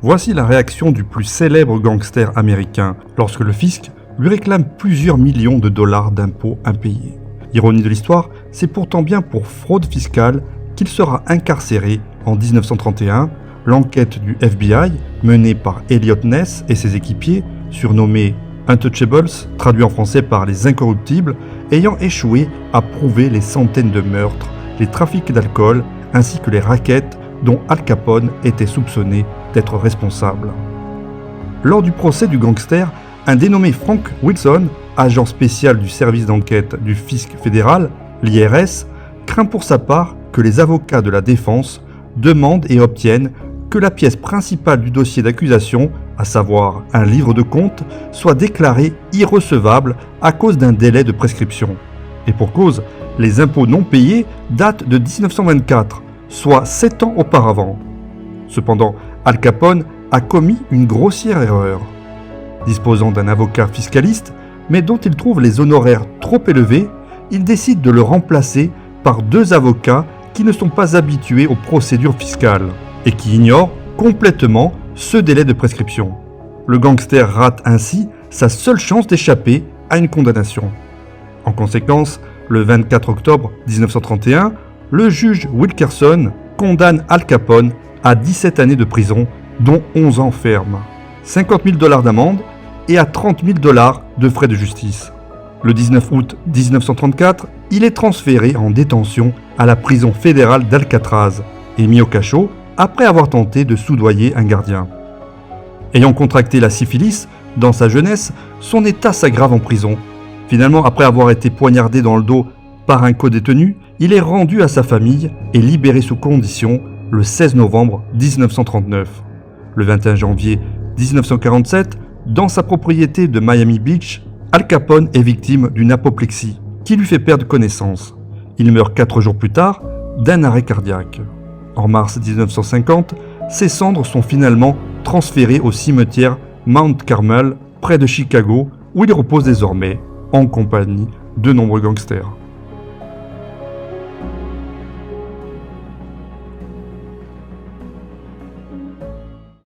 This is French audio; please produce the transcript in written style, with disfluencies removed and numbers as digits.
Voici la réaction du plus célèbre gangster américain lorsque le fisc lui réclame plusieurs millions de dollars d'impôts impayés. Ironie de l'histoire, c'est pourtant bien pour fraude fiscale qu'il sera incarcéré en 1931. L'enquête du FBI, menée par Eliot Ness et ses équipiers, surnommés Untouchables, traduit en français par les incorruptibles, ayant échoué à prouver les centaines de meurtres, les trafics d'alcool ainsi que les rackets dont Al Capone était soupçonné d'être responsable. Lors du procès du gangster, un dénommé Frank Wilson, agent spécial du service d'enquête du fisc fédéral, l'IRS, craint pour sa part que les avocats de la défense demandent et obtiennent que la pièce principale du dossier d'accusation, à savoir un livre de comptes, soit déclarée irrecevable à cause d'un délai de prescription. Et pour cause, les impôts non payés datent de 1924, soit 7 ans auparavant. Cependant, Al Capone a commis une grossière erreur. Disposant d'un avocat fiscaliste, mais dont il trouve les honoraires trop élevés, il décide de le remplacer par 2 avocats qui ne sont pas habitués aux procédures fiscales et qui ignorent complètement ce délai de prescription. Le gangster rate ainsi sa seule chance d'échapper à une condamnation. En conséquence, le 24 octobre 1931, le juge Wilkerson condamne Al Capone à 17 années de prison, dont 11 ans ferme, 50 000 $ d'amende et à 30 000 $ de frais de justice. Le 19 août 1934, il est transféré en détention à la prison fédérale d'Alcatraz et mis au cachot après avoir tenté de soudoyer un gardien. Ayant contracté la syphilis dans sa jeunesse, son état s'aggrave en prison. Finalement, après avoir été poignardé dans le dos par un codétenu, il est rendu à sa famille et libéré sous condition le 16 novembre 1939. Le 21 janvier 1947, dans sa propriété de Miami Beach, Al Capone est victime d'une apoplexie qui lui fait perdre connaissance. Il meurt 4 jours plus tard d'un arrêt cardiaque. En mars 1950, ses cendres sont finalement transférées au cimetière Mount Carmel, près de Chicago, où il repose désormais en compagnie de nombreux gangsters.